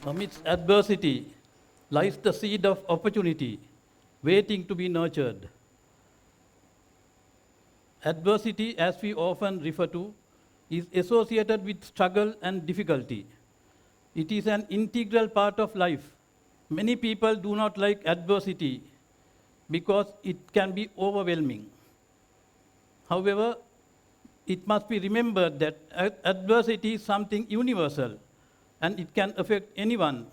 Amidst adversity lies the seed of opportunity waiting to be nurtured. Adversity, as we often refer to, is associated with struggle and difficulty. It is an integral part of life. Many people do not like adversity because it can be overwhelming. However, it must be remembered that adversity is something universal and it can affect anyone,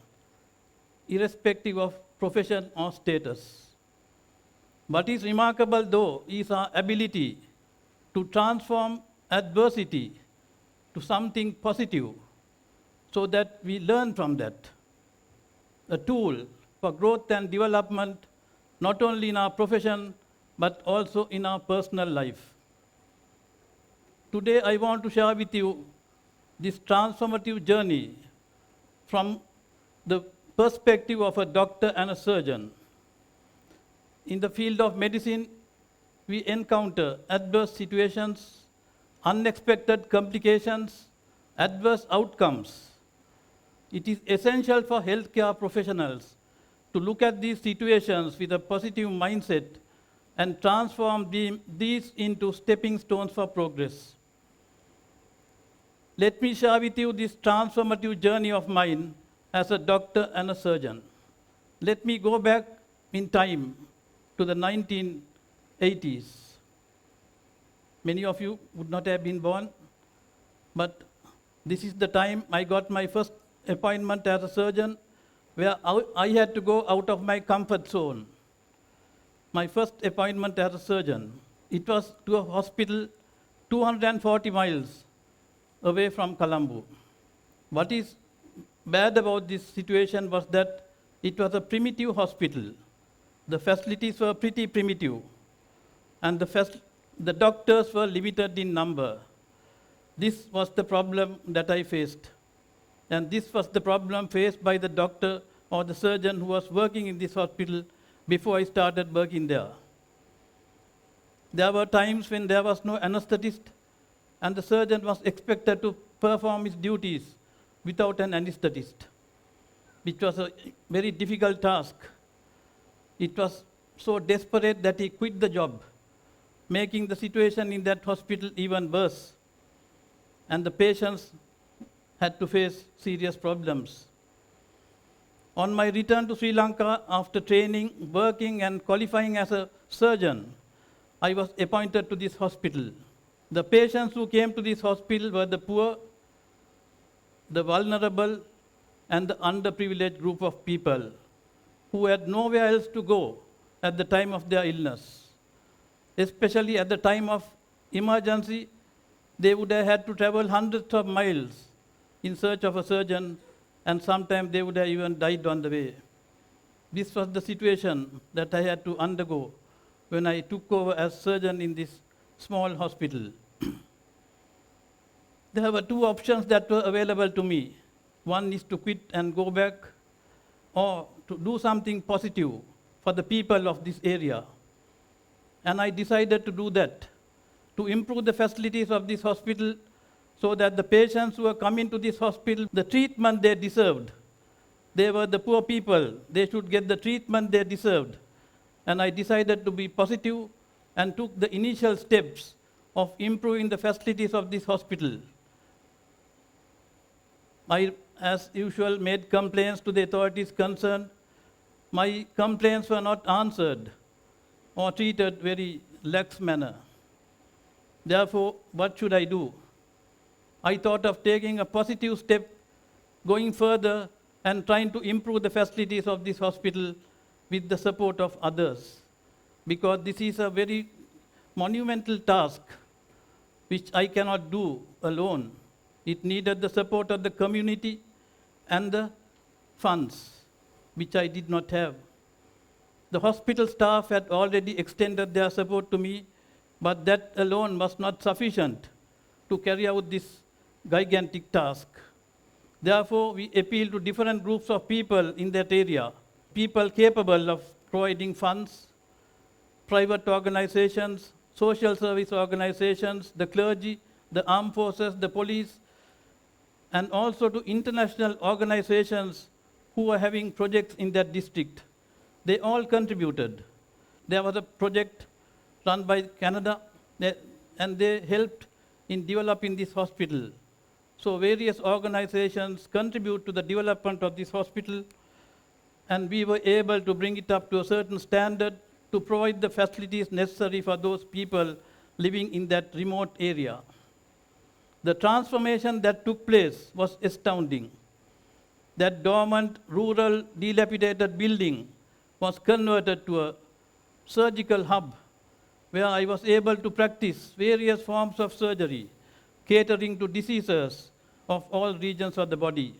irrespective of profession or status. What is remarkable, though, is our ability to transform adversity to something positive so that we learn from that. A tool for growth and development, not only in our profession, but also in our personal life. Today, I want to share with you this transformative journey from the perspective of a doctor and a surgeon. In the field of medicine, we encounter adverse situations, unexpected complications, adverse outcomes. It is essential for healthcare professionals to look at these situations with a positive mindset and transform these into stepping stones for progress. Let me share with you this transformative journey of mine as a doctor and a surgeon. Let me go back in time to the 1980s. Many of you would not have been born, but this is the time I got my first appointment as a surgeon, where I had to go out of my comfort zone. My first appointment as a surgeon, it was to a hospital 240 miles away from Colombo. What is bad about this situation was that it was a primitive hospital. The facilities were pretty primitive, and the doctors were limited in number. This was the problem that I faced. And this was the problem faced by the doctor or the surgeon who was working in this hospital before I started working there. There were times when there was no anesthetist, and the surgeon was expected to perform his duties without an anesthetist, which was a very difficult task. It was so desperate that he quit the job, making the situation in that hospital even worse. And the patients had to face serious problems. On my return to Sri Lanka, after training, working and qualifying as a surgeon, I was appointed to this hospital. The patients who came to this hospital were the poor, the vulnerable, and the underprivileged group of people who had nowhere else to go at the time of their illness. Especially at the time of emergency, they would have had to travel hundreds of miles in search of a surgeon, and sometimes they would have even died on the way. This was the situation that I had to undergo when I took over as surgeon in this small hospital. There were two options that were available to me. One is to quit and go back, or to do something positive for the people of this area. And I decided to do that, to improve the facilities of this hospital so that the patients who were coming to this hospital, the treatment they deserved. They were the poor people. They should get the treatment they deserved. And I decided to be positive and took the initial steps of improving the facilities of this hospital. I, as usual, made complaints to the authorities concerned. My complaints were not answered or treated very lax manner. Therefore, what should I do? I thought of taking a positive step, going further and trying to improve the facilities of this hospital with the support of others. Because this is a very monumental task which I cannot do alone. It needed the support of the community and the funds, which I did not have. The hospital staff had already extended their support to me, but that alone was not sufficient to carry out this gigantic task. Therefore, we appealed to different groups of people in that area, people capable of providing funds, private organizations, social service organizations, the clergy, the armed forces, the police, and also to international organizations who were having projects in that district. They all contributed. There was a project run by Canada, and they helped in developing this hospital. So various organizations contribute to the development of this hospital, and we were able to bring it up to a certain standard to provide the facilities necessary for those people living in that remote area. The transformation that took place was astounding. That dormant, rural, dilapidated building was converted to a surgical hub where I was able to practice various forms of surgery, catering to diseases of all regions of the body.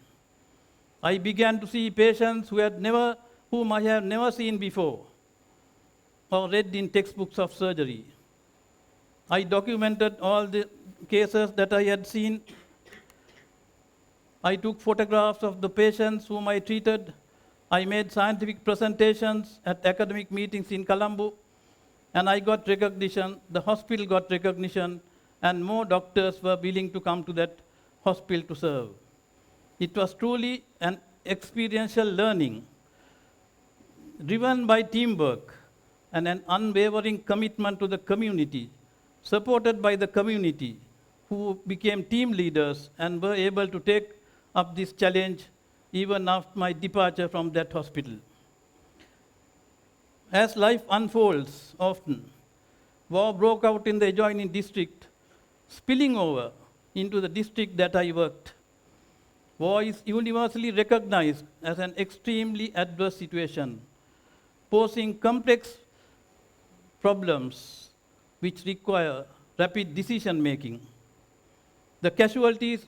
I began to see patients whom I had never seen before or read in textbooks of surgery. I documented all the cases that I had seen. I took photographs of the patients whom I treated. I made scientific presentations at academic meetings in Colombo, and I got recognition, the hospital got recognition, and more doctors were willing to come to that hospital to serve. It was truly an experiential learning, driven by teamwork and an unwavering commitment to the community, supported by the community, who became team leaders and were able to take up this challenge even after my departure from that hospital. As life unfolds often, war broke out in the adjoining district, spilling over into the district that I worked. War is universally recognized as an extremely adverse situation, posing complex problems which require rapid decision-making. The casualties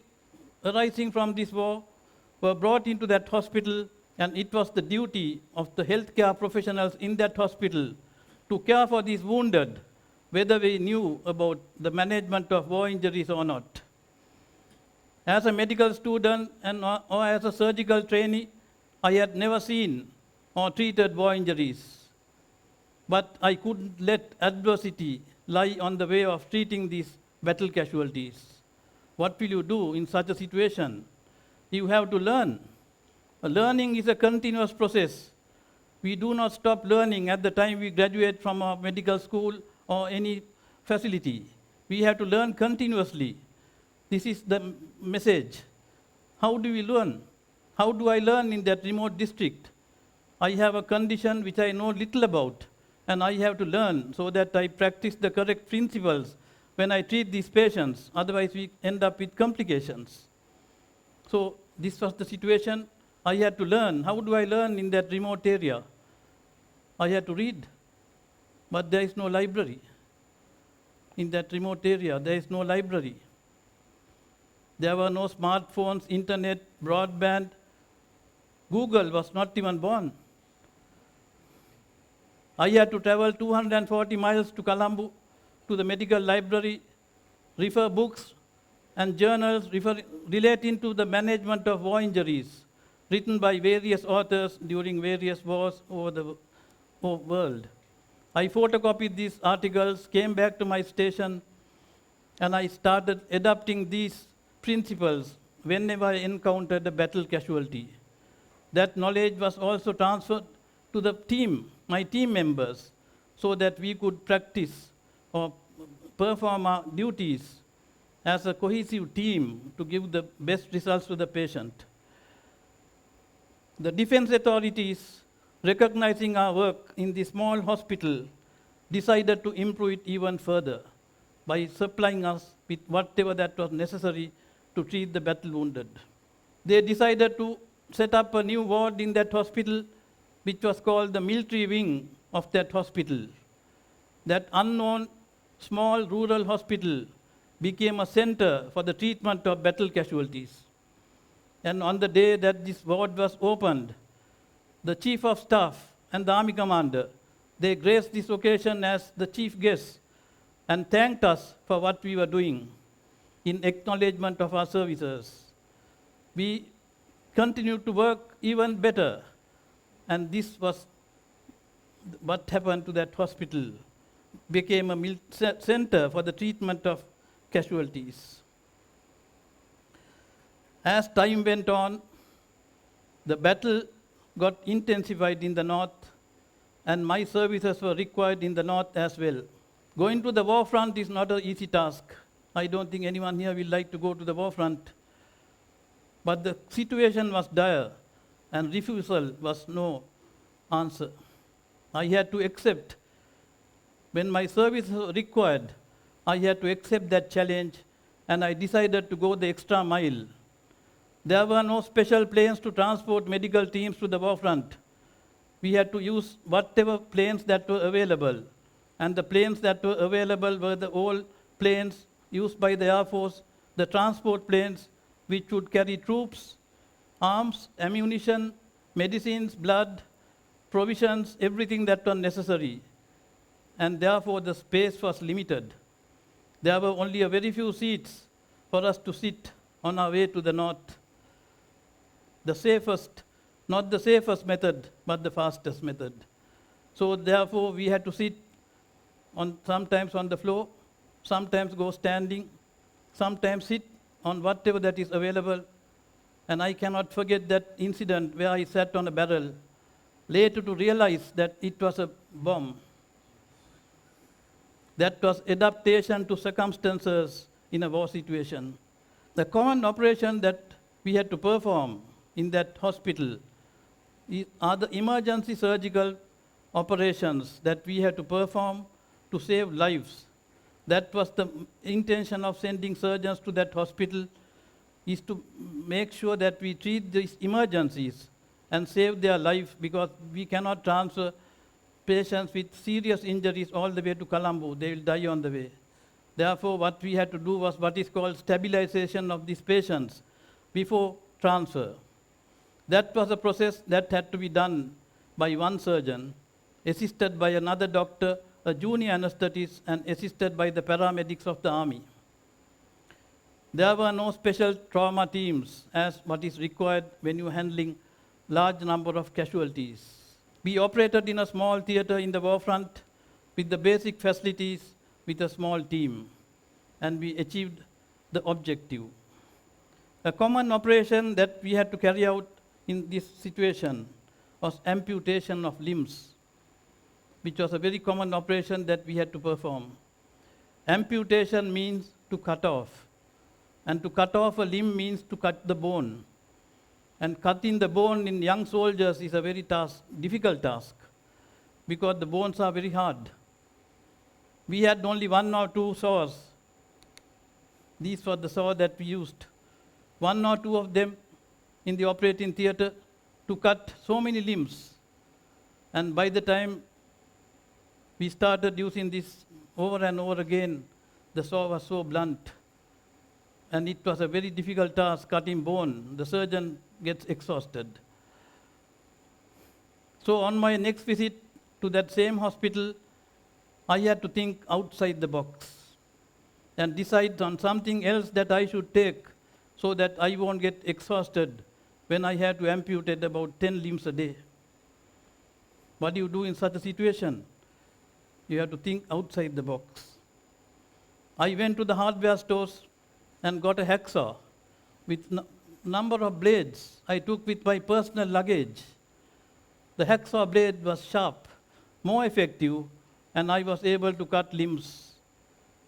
arising from this war were brought into that hospital, and it was the duty of the healthcare professionals in that hospital to care for these wounded, whether we knew about the management of war injuries or not. As a medical student or as a surgical trainee, I had never seen or treated war injuries. But I couldn't let adversity lie on the way of treating these battle casualties. What will you do in such a situation? You have to learn. Learning is a continuous process. We do not stop learning at the time we graduate from our medical school or any facility. We have to learn continuously. This is the message. How do we learn? How do I learn in that remote district? I have a condition which I know little about, and I have to learn so that I practice the correct principles when I treat these patients. Otherwise, we end up with complications. So this was the situation. I had to learn. How do I learn in that remote area? I had to read, but there is no library. In that remote area, there is no library. There were no smartphones, internet, broadband. Google was not even born. I had to travel 240 miles to Colombo, to the medical library, refer books and journals relating to the management of war injuries, written by various authors during various wars over the world. I photocopied these articles, came back to my station, and I started adopting these principles whenever I encountered a battle casualty. That knowledge was also transferred to the team, my team members, so that we could practice or perform our duties as a cohesive team to give the best results to the patient. The defense authorities, recognizing our work in the small hospital, decided to improve it even further by supplying us with whatever that was necessary to treat the battle wounded. They decided to set up a new ward in that hospital, which was called the military wing of that hospital. That unknown small rural hospital became a center for the treatment of battle casualties. And on the day that this ward was opened, the chief of staff and the army commander, they graced this occasion as the chief guests and thanked us for what we were doing in acknowledgement of our services. We continued to work even better, and this was what happened to that hospital. Became a center for the treatment of casualties. As time went on, the battle got intensified in the north, and my services were required in the north as well. Going to the war front is not an easy task. I don't think anyone here will like to go to the war front. But the situation was dire, and refusal was no answer. I had to accept. When my service was required, I had to accept that challenge, and I decided to go the extra mile. There were no special planes to transport medical teams to the war front. We had to use whatever planes that were available. And the planes that were available were the old planes used by the Air Force, the transport planes which would carry troops, arms, ammunition, medicines, blood, provisions, everything that was necessary. And therefore the space was limited. There were only a very few seats for us to sit on our way to the north. The safest, not the safest method, but the fastest method. So therefore we had to sit sometimes on the floor, sometimes go standing, sometimes sit on whatever that is available. And I cannot forget that incident where I sat on a barrel, later to realize that it was a bomb. That was adaptation to circumstances in a war situation. The common operation that we had to perform in that hospital are the emergency surgical operations that we had to perform to save lives. That was the intention of sending surgeons to that hospital, is to make sure that we treat these emergencies and save their life, because we cannot transfer patients with serious injuries all the way to Colombo. They will die on the way. Therefore, what we had to do was what is called stabilization of these patients before transfer. That was a process that had to be done by one surgeon, assisted by another doctor, a junior anesthetist, and assisted by the paramedics of the army. There were no special trauma teams as what is required when you're handling large number of casualties. We operated in a small theater in the war front with the basic facilities with a small team, and we achieved the objective. A common operation that we had to carry out in this situation was amputation of limbs, which was a very common operation that we had to perform. Amputation means to cut off. And to cut off a limb means to cut the bone. And cutting the bone in young soldiers is a very difficult task, because the bones are very hard. We had only 1 or 2 saws. These were the saws that we used. 1 or 2 of them in the operating theater to cut so many limbs. And by the time we started using this over and over again, the saw was so blunt. And it was a very difficult task, cutting bone. The surgeon gets exhausted. So on my next visit to that same hospital, I had to think outside the box and decide on something else that I should take so that I won't get exhausted when I had to amputate about 10 limbs a day. What do you do in such a situation? You have to think outside the box. I went to the hardware stores and got a hacksaw with number of blades I took with my personal luggage. The hacksaw blade was sharp, more effective, and I was able to cut limbs.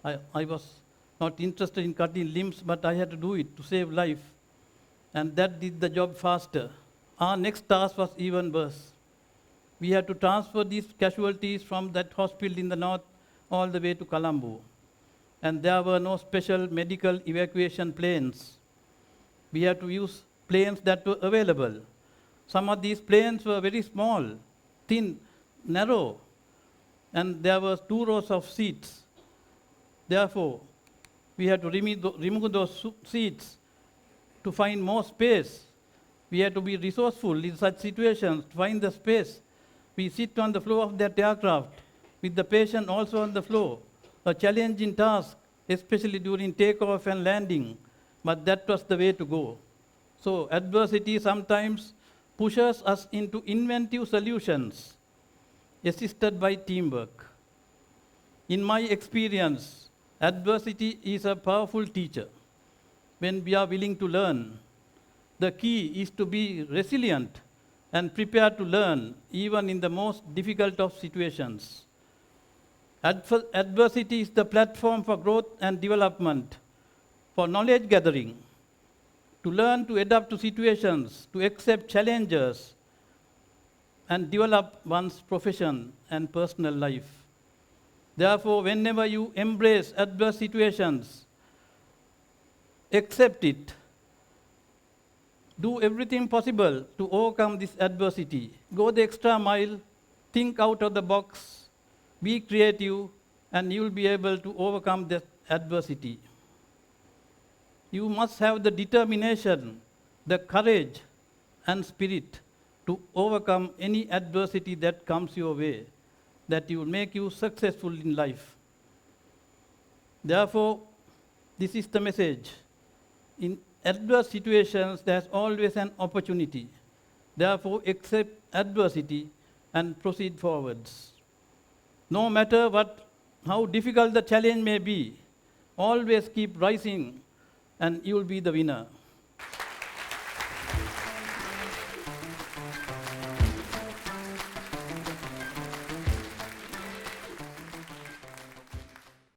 I was not interested in cutting limbs, but I had to do it to save life. And that did the job faster. Our next task was even worse. We had to transfer these casualties from that hospital in the north all the way to Colombo. And there were no special medical evacuation planes. We had to use planes that were available. Some of these planes were very small, thin, narrow, and there were 2 rows of seats. Therefore, we had to remove those seats to find more space. We had to be resourceful in such situations to find the space. We sit on the floor of that aircraft with the patient also on the floor. A challenging task, especially during takeoff and landing, but that was the way to go. So adversity sometimes pushes us into inventive solutions, assisted by teamwork. In my experience, adversity is a powerful teacher. When we are willing to learn, the key is to be resilient and prepare to learn even in the most difficult of situations. Adversity is the platform for growth and development, for knowledge gathering, to learn to adapt to situations, to accept challenges, and develop one's profession and personal life. Therefore, whenever you embrace adverse situations, accept it. Do everything possible to overcome this adversity. Go the extra mile, think out of the box, be creative, and you will be able to overcome this adversity. You must have the determination, the courage, and spirit to overcome any adversity that comes your way, that will make you successful in life. Therefore, this is the message. In adverse situations, there's always an opportunity. Therefore, accept adversity and proceed forwards. No matter how difficult the challenge may be, always keep rising and you will be the winner.